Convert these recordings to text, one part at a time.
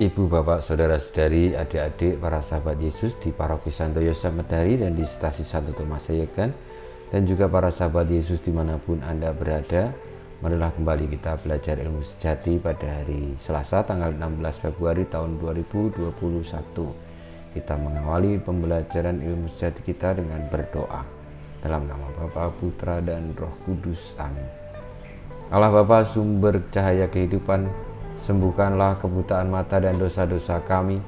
Ibu, bapak, saudara-saudari, adik-adik, para sahabat Yesus di Paroki Santo Yosef Medari dan di Stasi Santo Tomas Sayegan, dan juga para sahabat Yesus dimanapun Anda berada. Marilah kembali kita belajar ilmu sejati pada hari Selasa tanggal 16 Februari tahun 2021. Kita mengawali pembelajaran ilmu sejati kita dengan berdoa. Dalam nama Bapa, Putra, dan Roh Kudus. Amin. Allah Bapa, sumber cahaya kehidupan, sembuhkanlah kebutaan mata dan dosa-dosa kami,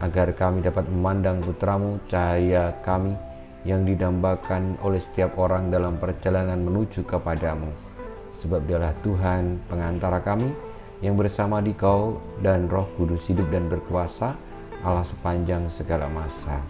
agar kami dapat memandang Putramu, cahaya kami, yang didambakan oleh setiap orang dalam perjalanan menuju kepadamu. Sebab Dialah Tuhan pengantara kami, yang bersama Dikau dan Roh Kudus hidup dan berkuasa, Allah sepanjang segala masa.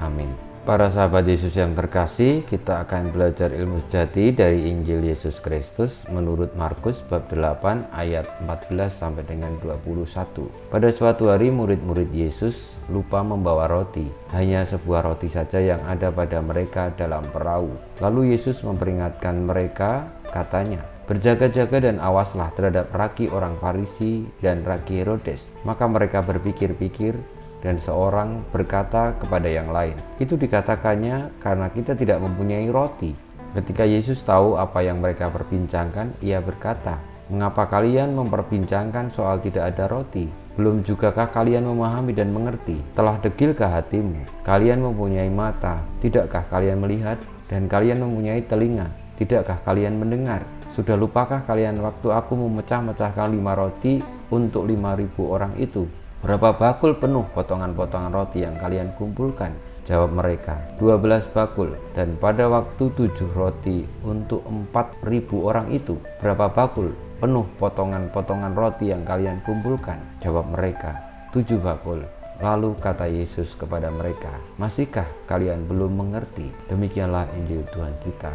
Amin. Para sahabat Yesus yang terkasih, kita akan belajar ilmu sejati dari Injil Yesus Kristus menurut Markus bab 8 ayat 14 sampai dengan 21. Pada suatu hari murid-murid Yesus lupa membawa roti, hanya sebuah roti saja yang ada pada mereka dalam perahu. Lalu Yesus memperingatkan mereka, katanya, "Berjaga-jaga dan awaslah terhadap ragi orang Farisi dan ragi Herodes." Maka mereka berpikir-pikir, dan seorang berkata kepada yang lain, "Itu dikatakannya karena kita tidak mempunyai roti." Ketika Yesus tahu apa yang mereka perbincangkan, Ia berkata, "Mengapa kalian memperbincangkan soal tidak ada roti? Belum jugakah kalian memahami dan mengerti? Telah degilkah hatimu? Kalian mempunyai mata, tidakkah kalian melihat? Dan kalian mempunyai telinga, tidakkah kalian mendengar? Sudah lupakah kalian waktu aku memecah-mecahkan 5 roti untuk 5.000 orang itu? Berapa bakul penuh potongan-potongan roti yang kalian kumpulkan?" Jawab mereka, 12 bakul. "Dan pada waktu 7 roti untuk 4.000 orang itu, berapa bakul penuh potongan-potongan roti yang kalian kumpulkan?" Jawab mereka, 7 bakul. Lalu kata Yesus kepada mereka, "Masihkah kalian belum mengerti?" Demikianlah Injil Tuhan kita.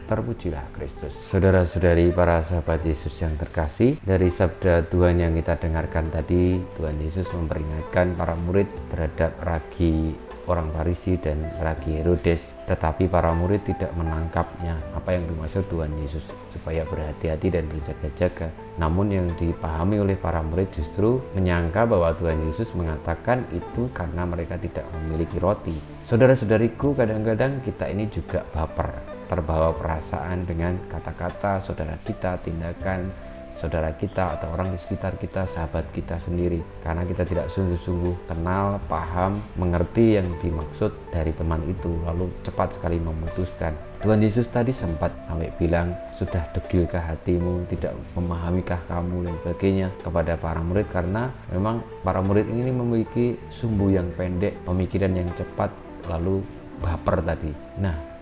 Terpujilah Kristus. Saudara-saudari, para sahabat Yesus yang terkasih, dari sabda Tuhan yang kita dengarkan tadi, Tuhan Yesus memperingatkan para murid terhadap ragi orang Farisi dan ragi Herodes. Tetapi para murid tidak menangkapnya apa yang dimaksud Tuhan Yesus, supaya berhati-hati dan berjaga-jaga. Namun yang dipahami oleh para murid justru menyangka bahwa Tuhan Yesus mengatakan itu karena mereka tidak memiliki roti. Saudara-saudariku, kadang-kadang kita ini juga baper, terbawa perasaan dengan kata-kata saudara kita, tindakan saudara kita atau orang di sekitar kita, sahabat kita sendiri, karena kita tidak sungguh-sungguh kenal, paham, mengerti yang dimaksud dari teman itu, lalu cepat sekali memutuskan. Tuhan Yesus tadi sempat sampai bilang, "Sudah degilkah hatimu, tidak memamikah kamu," dan sebagainya kepada para murid, karena memang para murid ini memiliki sumbu yang pendek, pemikiran yang cepat, lalu baper tadi.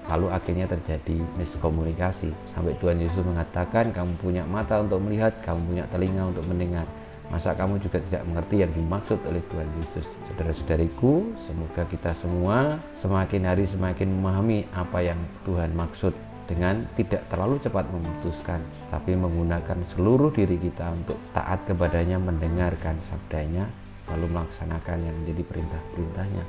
Lalu akhirnya terjadi miskomunikasi, sampai Tuhan Yesus mengatakan, "Kamu punya mata untuk melihat, kamu punya telinga untuk mendengar. Masa kamu juga tidak mengerti yang dimaksud oleh Tuhan Yesus?" Saudara-saudariku, semoga kita semua semakin hari semakin memahami apa yang Tuhan maksud dengan tidak terlalu cepat memutuskan, tapi menggunakan seluruh diri kita untuk taat kepadanya, mendengarkan sabdanya, lalu melaksanakan yang menjadi perintah-perintahnya,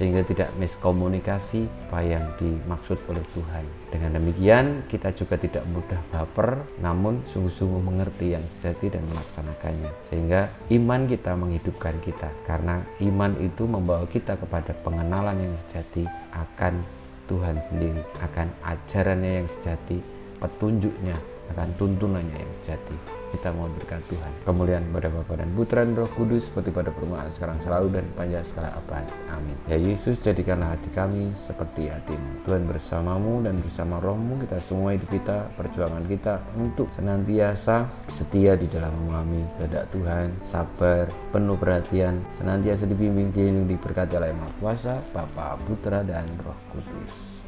sehingga tidak miskomunikasi apa yang dimaksud oleh Tuhan. Dengan demikian kita juga tidak mudah baper, namun sungguh-sungguh mengerti yang sejati dan melaksanakannya, sehingga iman kita menghidupkan kita, karena iman itu membawa kita kepada pengenalan yang sejati akan Tuhan sendiri, akan ajarannya yang sejati, petunjuknya, akan tuntunannya yang sejati. Kita mohon berkat Tuhan kemuliaan kepada Bapa dan Putra dan Roh Kudus, seperti pada permulaan sekarang, selalu, dan panjang segala abad. Amin. Ya Yesus, jadikanlah hati kami seperti hati-Mu. Tuhan bersamamu dan bersama Roh-Mu, kita semua hidup kita, perjuangan kita untuk senantiasa setia di dalam memahami kehendak Tuhan, sabar, penuh perhatian, senantiasa dibimbing, dilindungi, diberkati oleh Yang Maha Kuasa, Bapa, Putra, dan Roh Kudus.